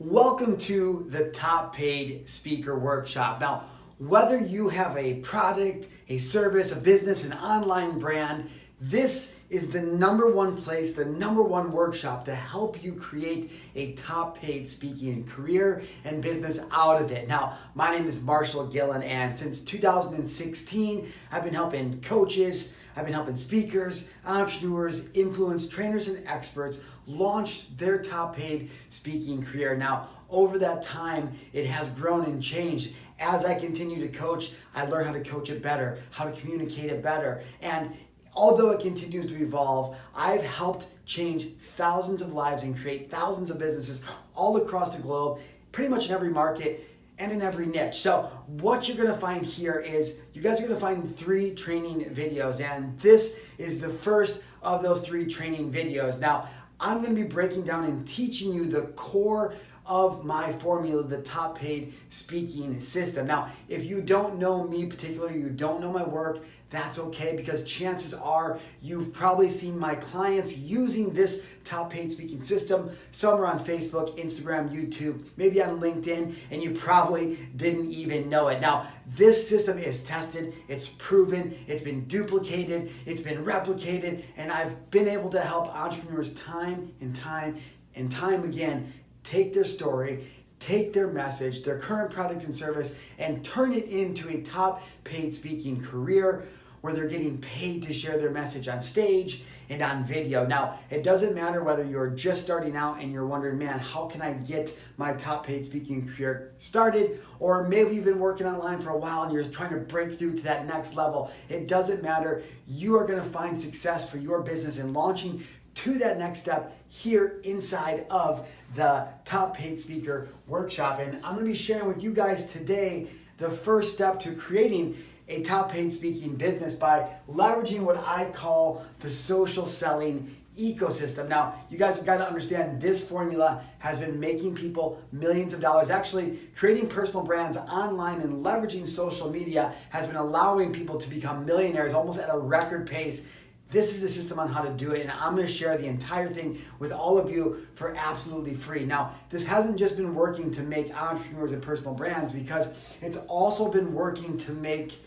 Welcome to the Top Paid Speaker Workshop. Now, whether you have a product, a service, a business, an online brand, this is the number one place, the number one workshop to help you create a top paid speaking career and business out of it. Now, my name is Marshall Gillen, and since 2016, I've been helping coaches, I've been helping speakers, entrepreneurs, influence trainers, and experts launch their top paid speaking career. Now, over that time, it has grown and changed. As I continue to coach, I learn how to coach it better, how to communicate it better. And although it continues to evolve, I've helped change thousands of lives and create thousands of businesses all across the globe, pretty much in every market and in every niche. So what you're gonna find here is you guys are gonna find 3 training videos, and this is the first of those 3 training videos. Now, I'm gonna be breaking down and teaching you the core of my formula, the top paid speaking system. Now, if you don't know me particularly, you don't know my work, that's okay, because chances are you've probably seen my clients using this top paid speaking system somewhere on Facebook, Instagram, YouTube, maybe on LinkedIn, and you probably didn't even know it. Now, this system is tested, it's proven, it's been duplicated, it's been replicated, and I've been able to help entrepreneurs time and time again take their story, take their message, their current product and service, and turn it into a top paid speaking career where they're getting paid to share their message on stage and on video. Now, it doesn't matter whether you're just starting out and you're wondering, man, how can I get my top paid speaking career started? Or maybe you've been working online for a while and you're trying to break through to that next level. It doesn't matter. You are gonna find success for your business in launching to that next step here inside of the Top Paid Speaker Workshop. And I'm gonna be sharing with you guys today the first step to creating a top paid speaking business by leveraging what I call the social selling ecosystem. Now, you guys have got to understand this formula has been making people millions of dollars. Actually, creating personal brands online and leveraging social media has been allowing people to become millionaires almost at a record pace. This is the system on how to do it, and I'm going to share the entire thing with all of you for absolutely free. Now, this hasn't just been working to make entrepreneurs and personal brands, because it's also been working to make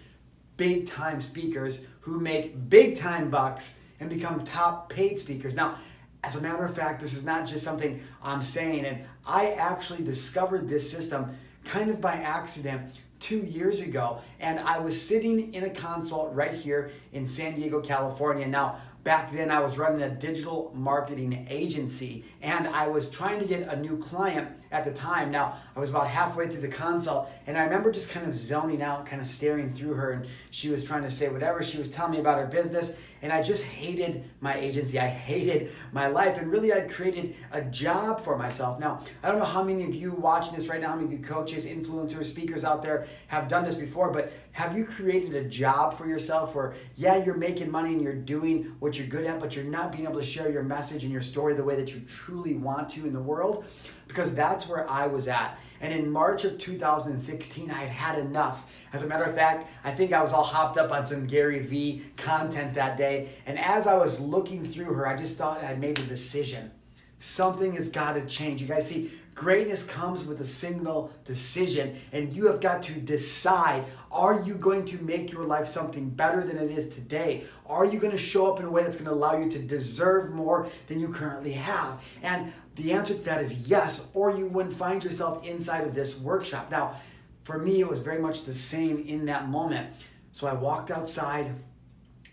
big time speakers who make big time bucks and become top paid speakers. Now, as a matter of fact, this is not just something I'm saying, and I actually discovered this system kind of by accident 2 years ago, and I was sitting in a consult right here in San Diego, California. Now, back then I was running a digital marketing agency, and I was trying to get a new client at the time. Now, I was about halfway through the consult, and I remember just kind of zoning out, kind of staring through her, and she was trying to say whatever she was telling me about her business, and I just hated my agency. I hated my life, and really I'd created a job for myself. Now, I don't know how many of you watching this right now, how many of you coaches, influencers, speakers out there have done this before, but have you created a job for yourself where, yeah, you're making money and you're doing what you're good at, but you're not being able to share your message and your story the way that you truly want to in the world? Because that's where I was at. And in March of 2016, I had had enough. As a matter of fact, I think I was all hopped up on some Gary Vee content that day. And as I was looking through her, I just thought I'd made a decision. Something has got to change. You guys see, greatness comes with a single decision, and you have got to decide, are you going to make your life something better than it is today? Are you going to show up in a way that's going to allow you to deserve more than you currently have? And the answer to that is yes, or you wouldn't find yourself inside of this workshop. Now, for me, it was very much the same in that moment. So I walked outside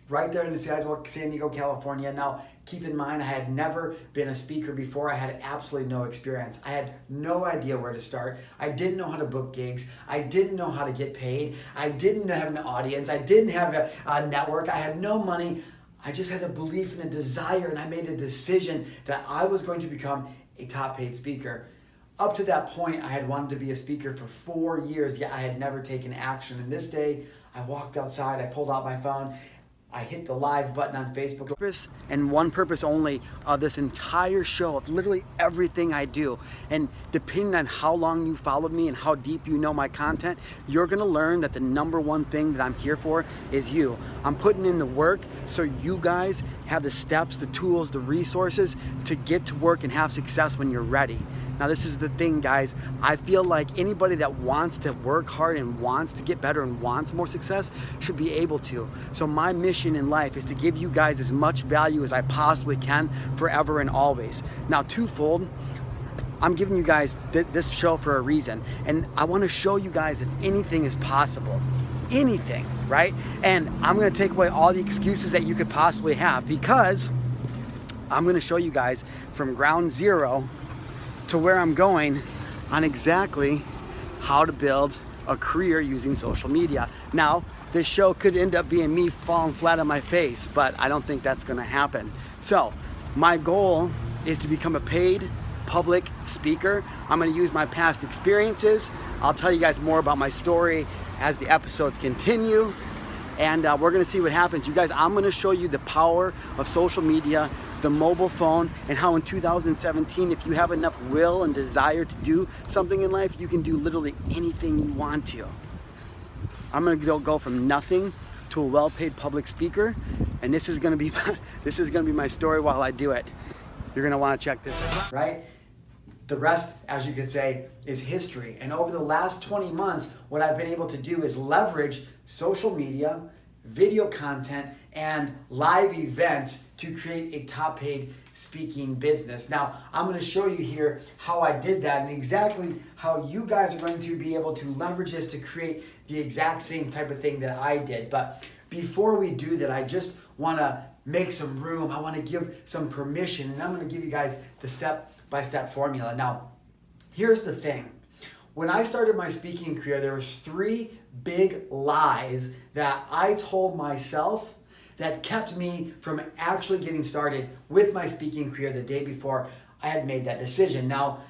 right there in the San Diego, California. Now, keep in mind, I had never been a speaker before. I had absolutely no experience. I had no idea where to start. I didn't know how to book gigs. I didn't know how to get paid. I didn't have an audience. I didn't have a network. I had no money. I just had a belief and a desire, and I made a decision that I was going to become a top paid speaker. Up to that point, I had wanted to be a speaker for 4 years, yet I had never taken action. And this day, I walked outside, I pulled out my phone, I hit the live button on Facebook. And one purpose only of this entire show, of literally everything I do. And depending on how long you followed me and how deep you know my content, you're gonna learn that the number one thing that I'm here for is you. I'm putting in the work so you guys have the steps, the tools, the resources to get to work and have success when you're ready. Now this is the thing, guys. I feel like anybody that wants to work hard and wants to get better and wants more success should be able to. So my mission in life is to give you guys as much value as I possibly can forever and always. Now twofold, I'm giving you guys this show for a reason, and I want to show you guys that anything is possible. Anything, right? And I'm going to take away all the excuses that you could possibly have, because I'm going to show you guys from ground zero to where I'm going on exactly how to build a career using social media. Now, this show could end up being me falling flat on my face, but I don't think that's going to happen. So my goal is to become a paid public speaker. I'm going to use my past experiences. I'll tell you guys more about my story as the episodes continue, and we're going to see what happens. You guys, I'm going to show you the power of social media, the mobile phone, and how in 2017, if you have enough will and desire to do something in life, you can do literally anything you want to. I'm going to go from nothing to a well-paid public speaker, and this is going to be my story while I do it. You're going to want to check this out, right? The rest, as you could say, is history. And over the last 20 months, what I've been able to do is leverage social media, video content, and live events to create a top paid speaking business. Now, I'm going to show you here how I did that and exactly how you guys are going to be able to leverage this to create the exact same type of thing that I did. But before we do that, I just want to make some room. I want to give some permission, and I'm going to give you guys the step-by-step formula. Now, here's the thing. When I started my speaking career, there was 3 big lies that I told myself that kept me from actually getting started with my speaking career the day before I had made that decision. Now,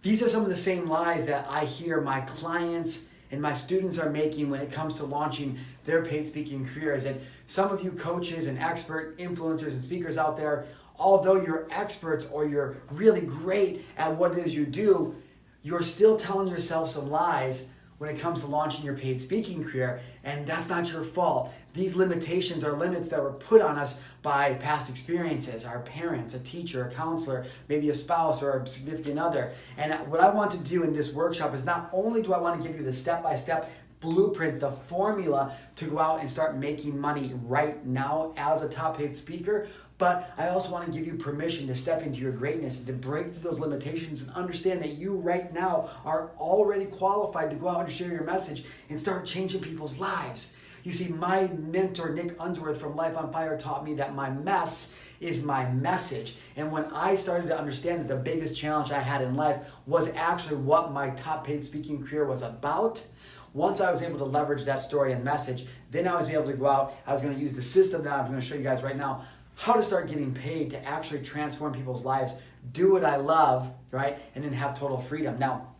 these are some of the same lies that I hear my clients and my students are making when it comes to launching their paid speaking careers. And some of you coaches and expert influencers and speakers out there, although you're experts or you're really great at what it is you do, you're still telling yourself some lies when it comes to launching your paid speaking career, and that's not your fault. These limitations are limits that were put on us by past experiences, our parents, a teacher, a counselor, maybe a spouse or a significant other. And what I want to do in this workshop is not only do I want to give you the step-by-step blueprint, the formula to go out and start making money right now as a top paid speaker, but I also want to give you permission to step into your greatness and to break through those limitations and understand that you right now are already qualified to go out and share your message and start changing people's lives. You see, my mentor, Nick Unsworth from Life on Fire, taught me that my mess is my message. And when I started to understand that the biggest challenge I had in life was actually what my top paid speaking career was about, once I was able to leverage that story and message, then I was able to go out, I was going to use the system that I'm going to show you guys right now, how to start getting paid to actually transform people's lives, do what I love, right? And then have total freedom. Now,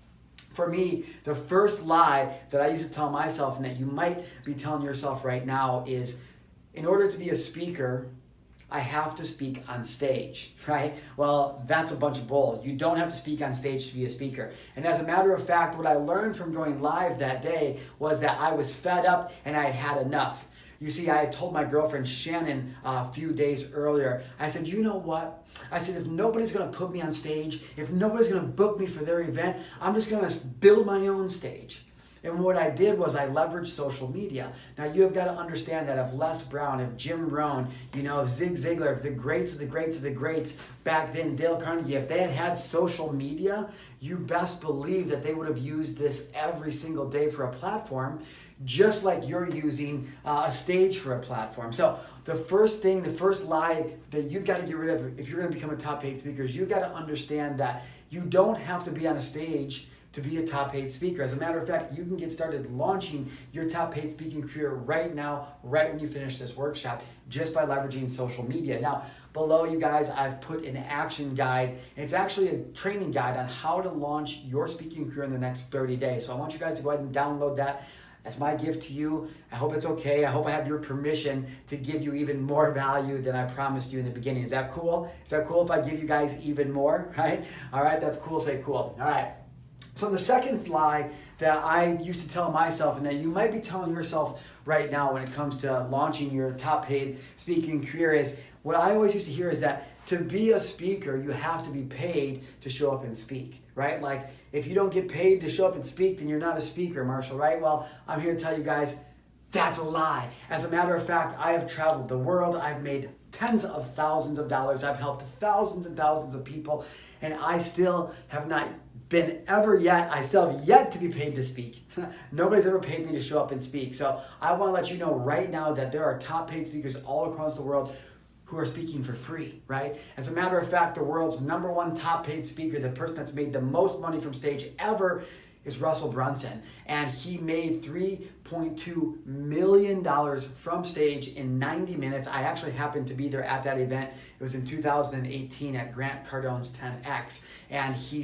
for me, the first lie that I used to tell myself, and that you might be telling yourself right now, is in order to be a speaker, I have to speak on stage, right? Well, that's a bunch of bull. You don't have to speak on stage to be a speaker. And as a matter of fact, what I learned from going live that day was that I was fed up and I had had enough. You see, I had told my girlfriend Shannon a few days earlier, I said, you know what? I said, if nobody's going to put me on stage, if nobody's going to book me for their event, I'm just going to build my own stage. And what I did was I leveraged social media. Now you have got to understand that if Les Brown, if Jim Rohn, if Zig Ziglar, if the greats of the greats of the greats back then, Dale Carnegie, if they had had social media, you best believe that they would have used this every single day for a platform, just like you're using a stage for a platform. So the first lie that you've got to get rid of if you're going to become a top paid speaker is you've got to understand that you don't have to be on a stage to be a top paid speaker. As a matter of fact, you can get started launching your top paid speaking career right now, right when you finish this workshop, just by leveraging social media. Now, below you guys, I've put an action guide. It's actually a training guide on how to launch your speaking career in the next 30 days. So I want you guys to go ahead and download that. That's my gift to you. I hope it's okay. I hope I have your permission to give you even more value than I promised you in the beginning. Is that cool? Is that cool if I give you guys even more, right? All right, that's cool. Say cool. All right. So the second lie that I used to tell myself, and that you might be telling yourself right now when it comes to launching your top paid speaking career, is what I always used to hear is that to be a speaker, you have to be paid to show up and speak, right? Like if you don't get paid to show up and speak, then you're not a speaker, Marshall, right? Well, I'm here to tell you guys that's a lie. As a matter of fact, I have traveled the world. I've made tens of thousands of dollars. I've helped thousands and thousands of people, and I still have not been ever yet. I still have yet to be paid to speak. Nobody's ever paid me to show up and speak. So I want to let you know right now that there are top paid speakers all across the world who are speaking for free, right? As a matter of fact, the world's number one top paid speaker, the person that's made the most money from stage ever, is Russell Brunson. And he made $3.2 million from stage in 90 minutes. I actually happened to be there at that event. It was in 2018 at Grant Cardone's 10X. And he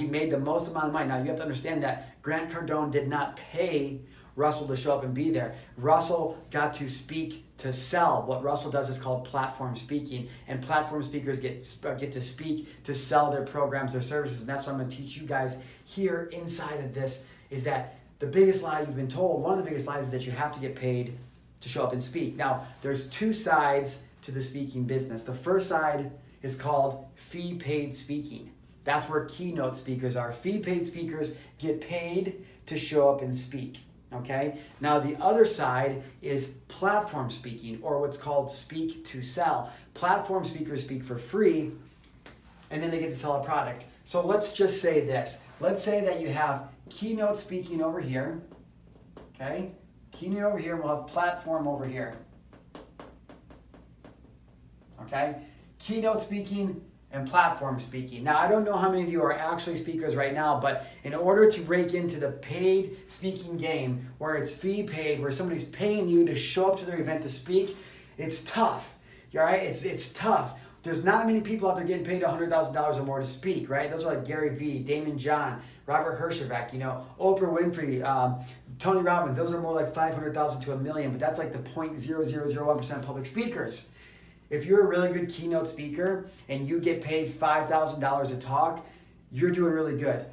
made the most amount of money. Now you have to understand that Grant Cardone did not pay Russell to show up and be there. Russell got to speak to sell. What Russell does is called platform speaking, and platform speakers get to speak to sell their programs, their services, and that's what I'm going to teach you guys here inside of this, is that the biggest lie you've been told, one of the biggest lies, is that you have to get paid to show up and speak. Now, there's two sides to the speaking business. The first side is called fee-paid speaking. That's where keynote speakers are. Fee-paid speakers get paid to show up and speak. Okay. Now the other side is platform speaking, or what's called speak to sell. Platform speakers speak for free, and then they get to sell a product. So let's just say this. Let's say that you have keynote speaking over here. Okay. Keynote over here, and we'll have platform over here. Okay. Keynote speaking and platform speaking. Now, I don't know how many of you are actually speakers right now, but in order to break into the paid speaking game, where it's fee paid, where somebody's paying you to show up to their event to speak, it's tough. All right? It's tough. There's not many people out there getting paid $100,000 or more to speak, right? Those are like Gary Vee, Damon John, Robert Herjavec, Oprah Winfrey, Tony Robbins. Those are more like 500,000 to $1 million, but that's like the 0.0001% of public speakers. If you're a really good keynote speaker and you get paid $5,000 a talk, you're doing really good.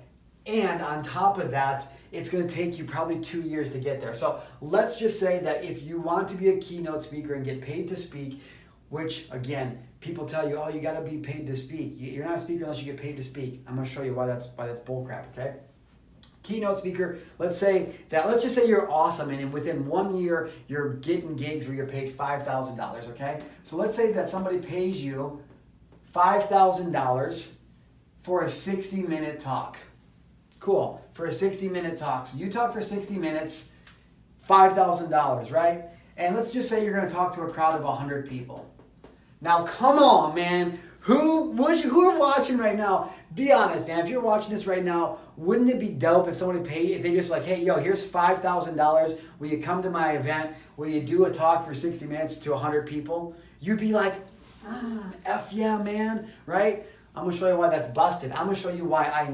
And on top of that, it's going to take you probably 2 years to get there. So let's just say that if you want to be a keynote speaker and get paid to speak, which again, people tell you, oh, you got to be paid to speak. You're not a speaker unless you get paid to speak. I'm going to show you why that's bullcrap, okay? Keynote speaker, let's just say you're awesome, and within 1 year you're getting gigs where you're paid $5,000, okay? So let's say that somebody pays you $5,000 for a 60-minute talk. Cool, for a 60-minute talk. So you talk for 60 minutes, $5,000, right? And let's just say you're going to talk to a crowd of 100 people. Now, come on, man. Who are watching right now? Be honest, man. If you're watching this right now, wouldn't it be dope if somebody paid, if they just like, hey, yo, here's $5,000. Will you come to my event? Will you do a talk for 60 minutes to 100 people? You'd be like, F yeah, man, right? I'm going to show you why that's busted. I'm going to show you why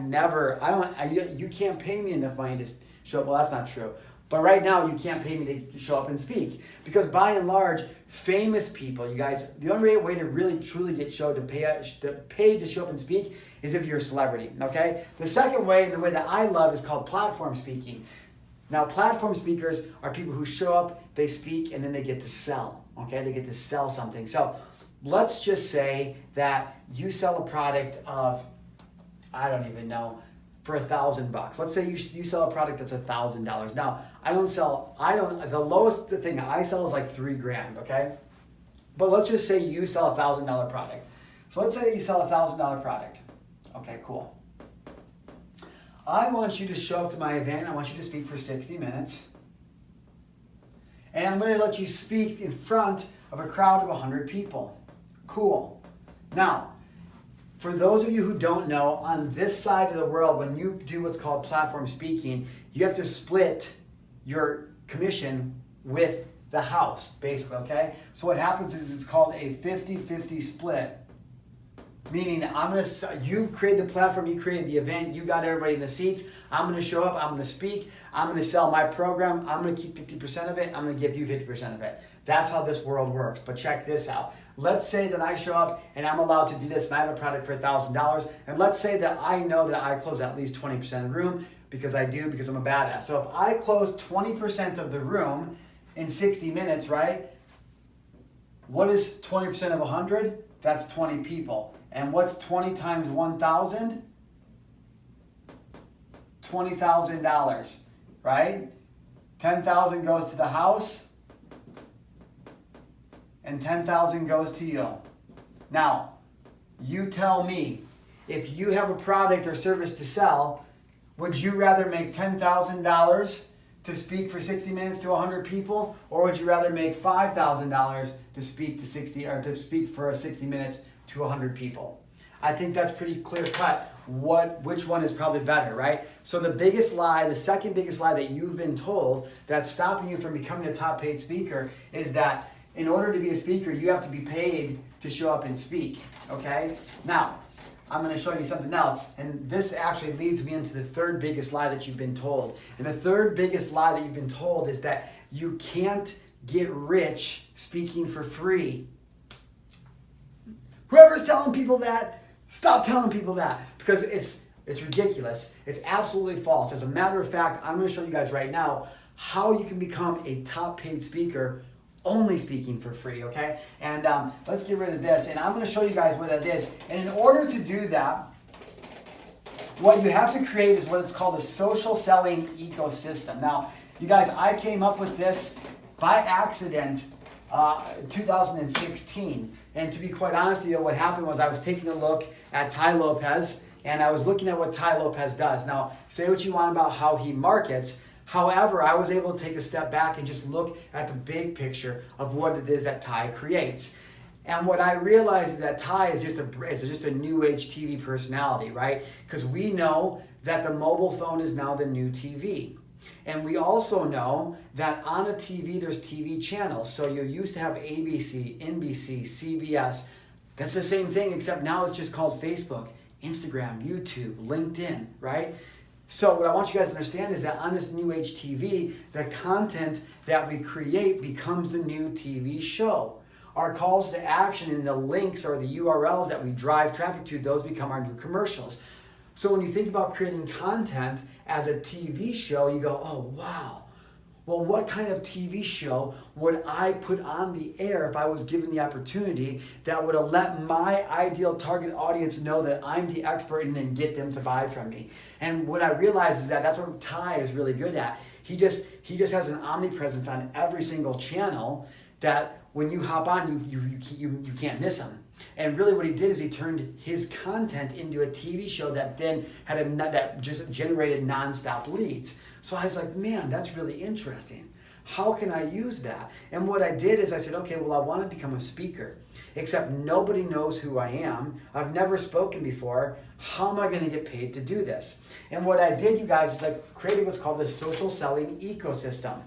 you can't pay me enough money to show up. Well, that's not true. But right now, you can't pay me to show up and speak. Because by and large, famous people, you guys, the only way to really truly get paid to show up and speak is if you're a celebrity, okay? The second way, the way that I love, is called platform speaking. Now, platform speakers are people who show up, they speak, and then they get to sell, okay? They get to sell something. So let's just say that you sell a product of, I don't even know, for $1,000. Let's say you sell a product that's $1,000. Now, the lowest thing I sell is like $3,000, okay? But let's just say you sell a $1,000 product. So let's say you sell a $1,000 product. Okay, cool. I want you to show up to my event. I want you to speak for 60 minutes. And I'm going to let you speak in front of a crowd of 100 people. Cool. Now, for those of you who don't know, on this side of the world, when you do what's called platform speaking, you have to split your commission with the house, basically, okay? So what happens is it's called a 50-50 split. Meaning that you created the platform, you created the event, you got everybody in the seats. I'm going to show up, I'm going to speak, I'm going to sell my program, I'm going to keep 50% of it, I'm going to give you 50% of it. That's how this world works. But check this out. Let's say that I show up and I'm allowed to do this and I have a product for $1,000. And let's say that I know that I close at least 20% of the room because I'm a badass. So if I close 20% of the room in 60 minutes, right? What is 20% of 100? That's 20 people. And what's 20 times 1,000? $20,000, right? 10,000 goes to the house, and 10,000 goes to you. Now, you tell me, if you have a product or service to sell, would you rather make $10,000 to speak for 60 minutes to 100 people, or would you rather make $5,000 to speak to 60 or to speak for 60 minutes to 100 people? I think that's pretty clear cut which one is probably better, right? So the biggest lie, the second biggest lie that you've been told that's stopping you from becoming a top paid speaker is that in order to be a speaker, you have to be paid to show up and speak, okay? Now, I'm going to show you something else, and this actually leads me into the third biggest lie that you've been told. And the third biggest lie that you've been told is that you can't get rich speaking for free. Whoever's telling people that, stop telling people that, because it's ridiculous. It's absolutely false. As a matter of fact, I'm going to show you guys right now how you can become a top paid speaker only speaking for free, okay? And let's get rid of this, and I'm going to show you guys what that is. And in order to do that, what you have to create is what it's called a social selling ecosystem. Now, you guys, I came up with this by accident 2016. And to be quite honest with you, what happened was I was taking a look at Tai Lopez, and I was looking at what Tai Lopez does. Now, say what you want about how he markets. However, I was able to take a step back and just look at the big picture of what it is that Tai creates. And what I realized is that Tai is just a new age TV personality, right? Because we know that the mobile phone is now the new TV. And we also know that on a TV, there's TV channels. So you used to have ABC, NBC, CBS. That's the same thing, except now it's just called Facebook, Instagram, YouTube, LinkedIn, right? So what I want you guys to understand is that on this new age TV, the content that we create becomes the new TV show. Our calls to action and the links or the URLs that we drive traffic to, those become our new commercials. So when you think about creating content as a TV show, you go, oh, wow. Well, what kind of TV show would I put on the air if I was given the opportunity that would have let my ideal target audience know that I'm the expert and then get them to buy from me? And what I realized is that that's what Tai is really good at. He just has an omnipresence on every single channel that when you hop on, you can't miss him. And really what he did is he turned his content into a TV show that then that just generated nonstop leads. So I was like, man, that's really interesting. How can I use that? And what I did is I said, okay, well, I want to become a speaker, except nobody knows who I am. I've never spoken before. How am I going to get paid to do this? And what I did, you guys, is I created what's called the social selling ecosystem.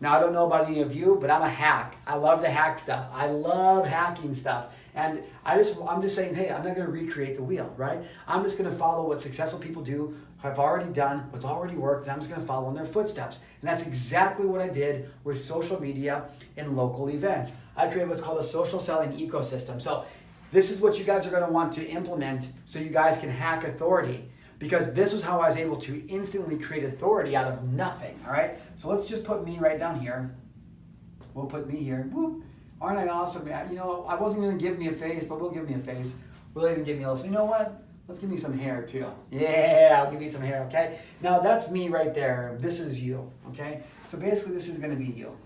Now, I don't know about any of you, but I'm a hack. I love to hack stuff. I love hacking stuff. And I'm just saying, hey, I'm not going to recreate the wheel, right? I'm just going to follow what successful people do, have already done, what's already worked, and I'm just going to follow in their footsteps. And that's exactly what I did with social media and local events. I created what's called a social selling ecosystem. So this is what you guys are going to want to implement so you guys can hack authority. Because this was how I was able to instantly create authority out of nothing, all right? So let's just put me right down here. We'll put me here. Whoop. Aren't I awesome? You know, I wasn't going to give me a face, but we'll give me a face. We'll even give me a little, you know what? Let's give me some hair too. Yeah, I'll give you some hair, okay? Now that's me right there. This is you, okay? So basically this is going to be you.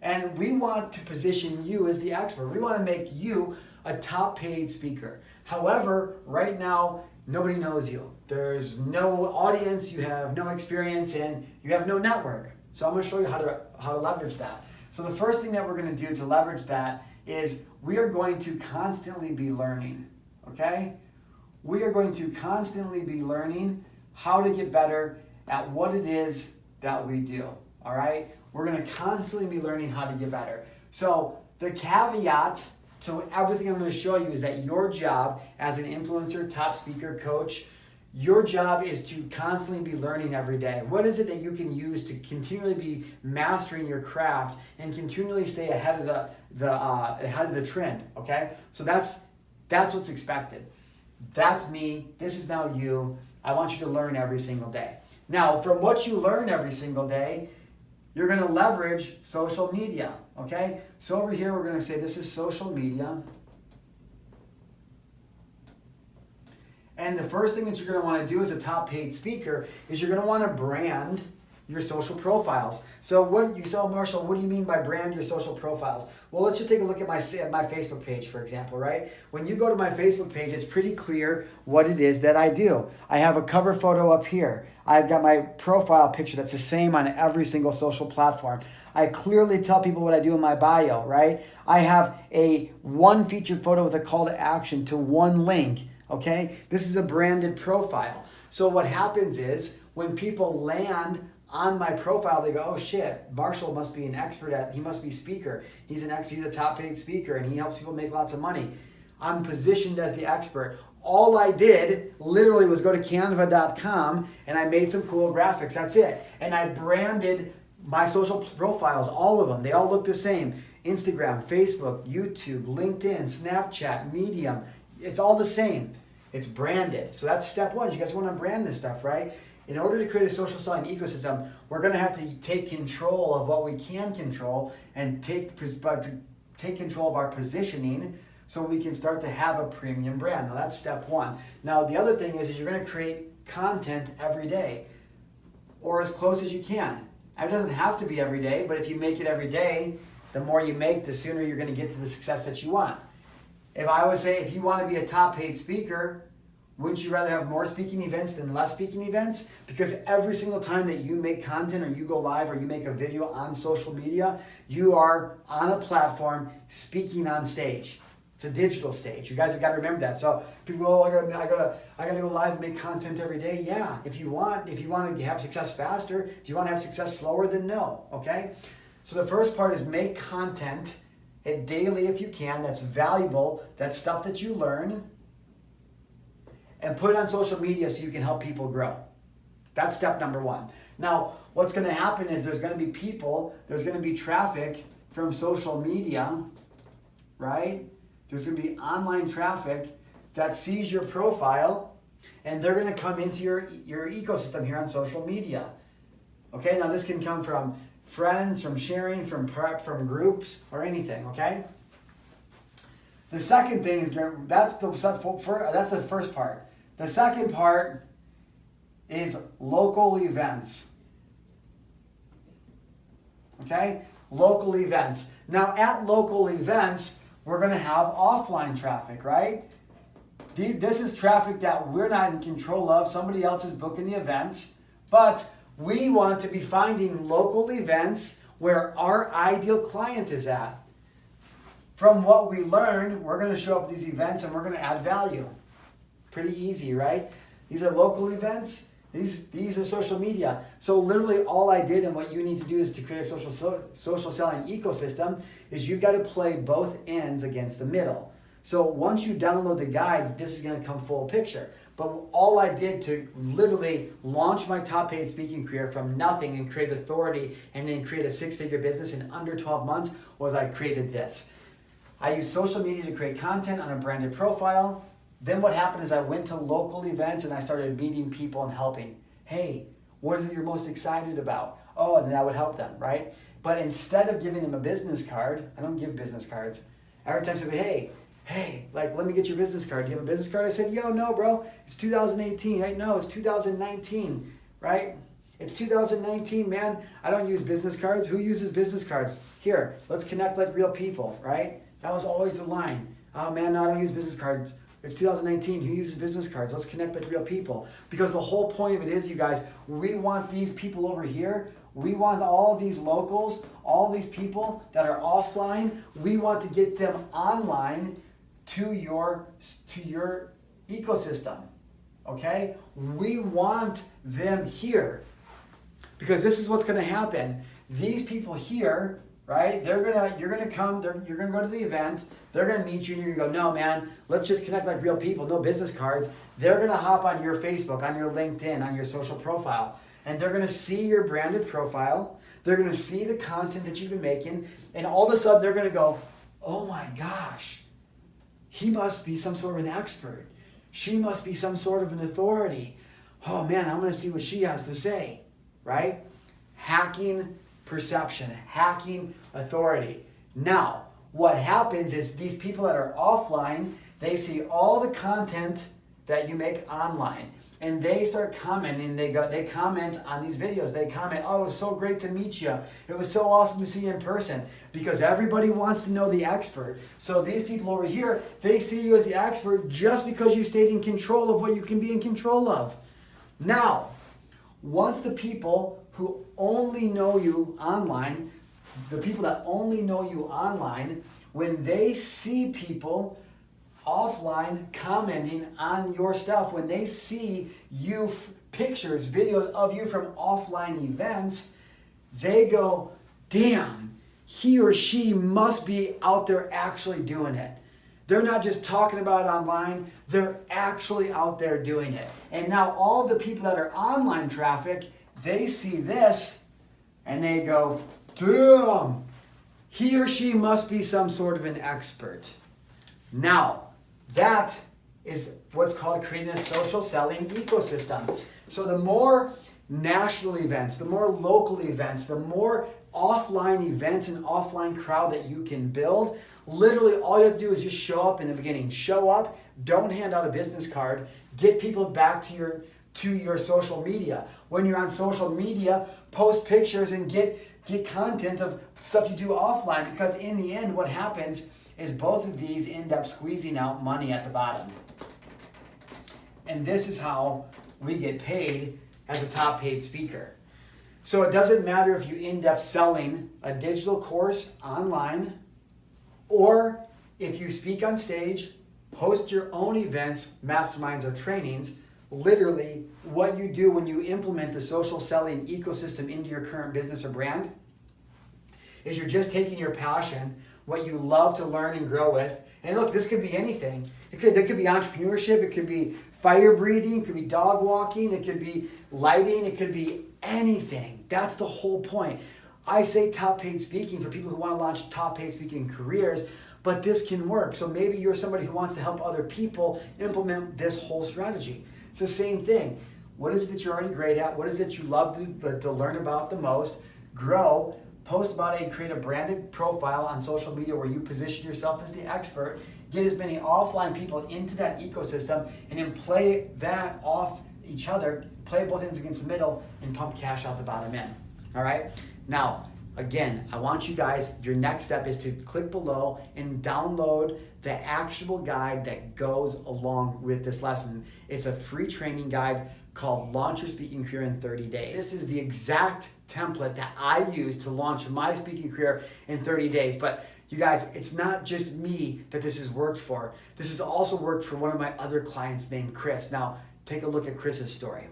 And we want to position you as the expert. We want to make you a top paid speaker. However, right now, nobody knows you. There's no audience, you have no experience, and you have no network. So I'm going to show you how to leverage that. So the first thing that we're going to do to leverage that is we are going to constantly be learning, okay? We are going to constantly be learning how to get better at what it is that we do, all right? We're going to constantly be learning how to get better. So the caveat to everything I'm going to show you is that your job as an influencer, top speaker, coach, your job is to constantly be learning every day. What is it that you can use to continually be mastering your craft and continually stay ahead of the trend? Okay, so that's what's expected. That's me. This is now you. I want you to learn every single day. Now, from what you learn every single day, you're going to leverage social media. Okay, so over here we're going to say this is social media. And the first thing that you're going to want to do as a top paid speaker is you're going to want to brand your social profiles. So what you say, Marshall, what do you mean by brand your social profiles? Well, let's just take a look at my Facebook page, for example, right? When you go to my Facebook page, it's pretty clear what it is that I do. I have a cover photo up here. I've got my profile picture that's the same on every single social platform. I clearly tell people what I do in my bio, right? I have a one featured photo with a call to action to one link, okay? This is a branded profile. So what happens is when people land on my profile, they go, oh shit, Marshall must be an expert he must be speaker. He's a top paid speaker and he helps people make lots of money. I'm positioned as the expert. All I did literally was go to canva.com and I made some cool graphics. That's it. And I branded my social profiles, all of them. They all look the same. Instagram, Facebook, YouTube, LinkedIn, Snapchat, Medium. It's all the same. It's branded. So that's step one. You guys want to brand this stuff, right? In order to create a social selling ecosystem, we're going to have to take control of what we can control and take control of our positioning so we can start to have a premium brand. Now that's step one. Now the other thing is you're going to create content every day or as close as you can. It doesn't have to be every day, but if you make it every day, the more you make, the sooner you're going to get to the success that you want. If I would say if you want to be a top paid speaker, wouldn't you rather have more speaking events than less speaking events? Because every single time that you make content or you go live or you make a video on social media, you are on a platform speaking on stage. It's a digital stage. You guys have got to remember that. So people go, I gotta go live and make content every day. Yeah, if you want to have success faster, if you want to have success slower, then no. Okay? So the first part is make content daily if you can. That's valuable. That's stuff that you learn. And put it on social media so you can help people grow. That's step number one. Now, what's going to happen is there's going to be traffic from social media, right? There's going to be online traffic that sees your profile, and they're going to come into your ecosystem here on social media. Okay, now this can come from friends, from sharing, from groups, or anything, okay? The second thing is, that's the first part. The second part is local events. Okay? Local events. Now at local events, we're going to have offline traffic, right? This is traffic that we're not in control of. Somebody else is booking the events. But we want to be finding local events where our ideal client is at. From what we learned, we're going to show up at these events and we're going to add value. Pretty easy, right? These are local events. These are social media. So literally all I did and what you need to do is to create a social selling ecosystem is you've got to play both ends against the middle. So once you download the guide, this is going to come full picture. But all I did to literally launch my top paid speaking career from nothing and create authority and then create a six-figure business in under 12 months was I created this. I used social media to create content on a branded profile. Then what happened is I went to local events and I started meeting people and helping. Hey, what is it you're most excited about? Oh, and then I would help them, right? But instead of giving them a business card, I don't give business cards. Every time somebody, hey, like, let me get your business card. Do you have a business card? I said, yo, no, bro. It's 2018, right? No, it's 2019, right? It's 2019, man. I don't use business cards. Who uses business cards? Here, let's connect like real people, right? That was always the line. Oh, man, no, I don't use business cards. It's 2019. Who uses business cards? Let's connect like real people. Because the whole point of it is, you guys, we want these people over here. We want all these locals, all these people that are offline. We want to get them online to your ecosystem. Okay? We want them here. Because this is what's going to happen. These people here, right? You're gonna come. You're gonna go to the event. They're gonna meet you, and you're gonna go, no, man. Let's just connect like real people. No business cards. They're gonna hop on your Facebook, on your LinkedIn, on your social profile, and they're gonna see your branded profile. They're gonna see the content that you've been making, and all of a sudden they're gonna go, oh my gosh, he must be some sort of an expert. She must be some sort of an authority. Oh man, I'm gonna see what she has to say, right? Hacking perception, hacking authority. Now, what happens is these people that are offline, they see all the content that you make online, and they start commenting, they comment on these videos. They comment, oh, it was so great to meet you. It was so awesome to see you in person, because everybody wants to know the expert. So these people over here, they see you as the expert just because you stayed in control of what you can be in control of. Now, once the people who only know you online, the people that only know you online, when they see people offline commenting on your stuff, when they see you, pictures, videos of you from offline events, they go, damn, he or she must be out there actually doing it. They're not just talking about it online, they're actually out there doing it. And now all the people that are online traffic, they see this and they go, damn, he or she must be some sort of an expert. Now, that is what's called creating a social selling ecosystem. So the more national events, the more local events, the more offline events and offline crowd that you can build, literally all you have to do is just show up in the beginning. Show up, don't hand out a business card, get people back to your social media. When you're on social media, post pictures and get content of stuff you do offline, because in the end what happens is both of these end up squeezing out money at the bottom. And this is how we get paid as a top paid speaker. So it doesn't matter if you end up selling a digital course online, or if you speak on stage, host your own events, masterminds, or trainings. Literally, what you do when you implement the social selling ecosystem into your current business or brand is you're just taking your passion, what you love to learn and grow with. And look, this could be anything. It could be entrepreneurship, it could be fire breathing, it could be dog walking, it could be lighting, it could be anything. That's the whole point. I say top paid speaking for people who want to launch top paid speaking careers, but this can work. So maybe you're somebody who wants to help other people implement this whole strategy. It's the same thing. What is it that you're already great at? What is it that you love to learn about the most? Grow, post about it, and create a branded profile on social media where you position yourself as the expert. Get as many offline people into that ecosystem, and then play that off each other, play both ends against the middle, and pump cash out the bottom end. All right? Now, again, I want you guys, your next step is to click below and download the actionable guide that goes along with this lesson. It's a free training guide called Launch Your Speaking Career in 30 Days. This is the exact template that I use to launch my speaking career in 30 days. But you guys, it's not just me that this has worked for. This has also worked for one of my other clients named Chris. Now, take a look at Chris's story.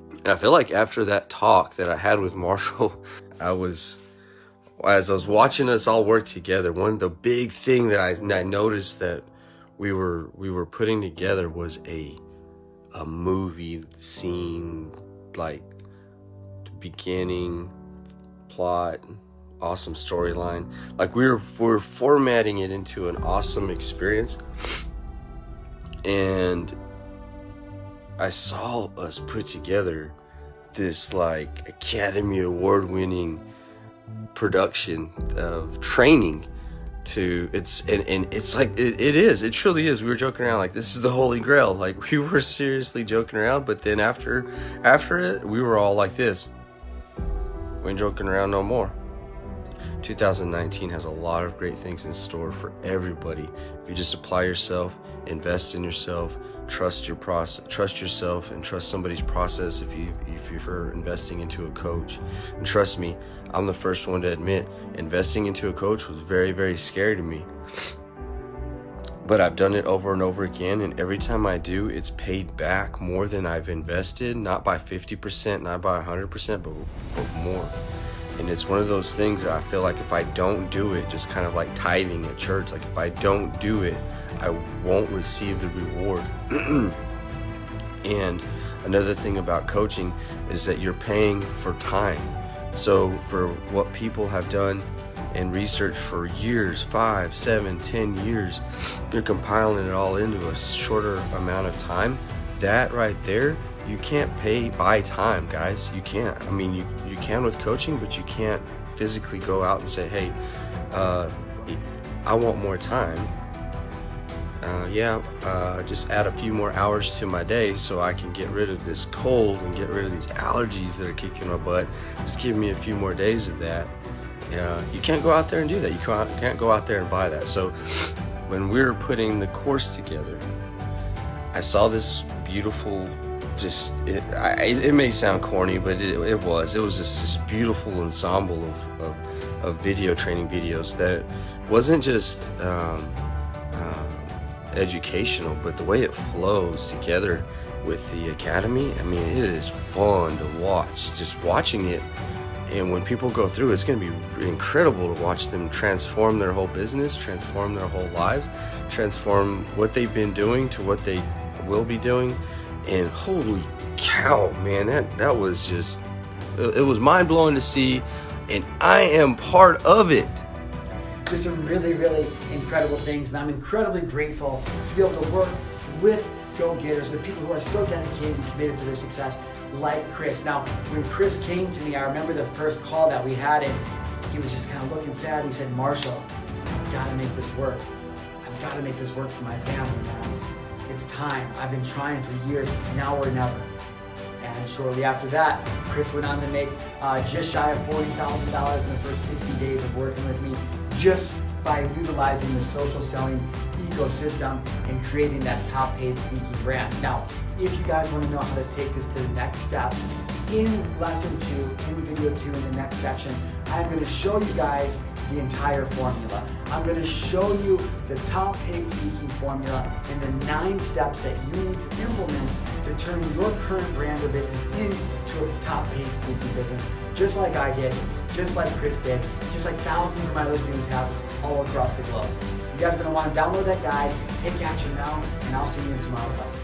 And I feel like after that talk that I had with Marshall, as I was watching us all work together, one of the big thing that I noticed that we were putting together was a movie scene, like beginning, plot, awesome storyline. Like we're formatting it into an awesome experience. And I saw us put together this like Academy Award winning production of training to it truly is. We were joking around like this is the holy grail. Like we were seriously joking around, but then after it, we were all like this. We ain't joking around no more. 2019 has a lot of great things in store for everybody. If you just apply yourself, invest in yourself, trust your process, trust yourself, and trust somebody's process. If you're investing into a coach, and trust me, I'm the first one to admit investing into a coach was very, very scary to me. But I've done it over and over again, and every time I do, it's paid back more than I've invested, not by 50%, not by 100%, but more. And it's one of those things that I feel like if I don't do it, just kind of like tithing at church, like if I don't do it, I won't receive the reward. And another thing about coaching is that you're paying for time. So for what people have done and research for years, 5, 7, 10 years, you're compiling it all into a shorter amount of time. That right there, you can't buy time, guys. You can't. I mean, you can with coaching, but you can't physically go out and say, hey, I want more time. just add a few more hours to my day so I can get rid of this cold and get rid of these allergies that are kicking my butt. Just give me a few more days of that. You can't go out there and do that. You can't go out there and buy that. So when we were putting the course together, I saw this beautiful, it may sound corny, but it was just this beautiful ensemble of video training videos that wasn't just educational, but the way it flows together with the academy, I mean, it is fun to watch. Just watching it, and when people go through, it's going to be incredible to watch them transform their whole business, transform their whole lives, transform what they've been doing to what they will be doing. And holy cow, man, that was just, it was mind-blowing to see, and I am part of it. Just some really, really incredible things, and I'm incredibly grateful to be able to work with go-getters, with people who are so dedicated and committed to their success, like Chris. Now, when Chris came to me, I remember the first call that we had, and he was just kind of looking sad. He said, "Marshall, I've got to make this work. I've got to make this work for my family, man. It's time. I've been trying for years. It's now or never." And shortly after that, Chris went on to make just shy of $40,000 in the first 60 days of working with me, just by utilizing the social selling ecosystem and creating that top paid speaking brand. Now, if you guys want to know how to take this to the next step, in lesson 2, in video 2, in the next section, I'm going to show you guys the entire formula. I'm going to show you the top paid speaking formula and the 9 steps that you need to implement to turn your current brand or business into a top paid speaking business, just like I did, just like Chris did, just like thousands of my other students have all across the globe. You guys are going to want to download that guide, take action now, and I'll see you in tomorrow's lesson.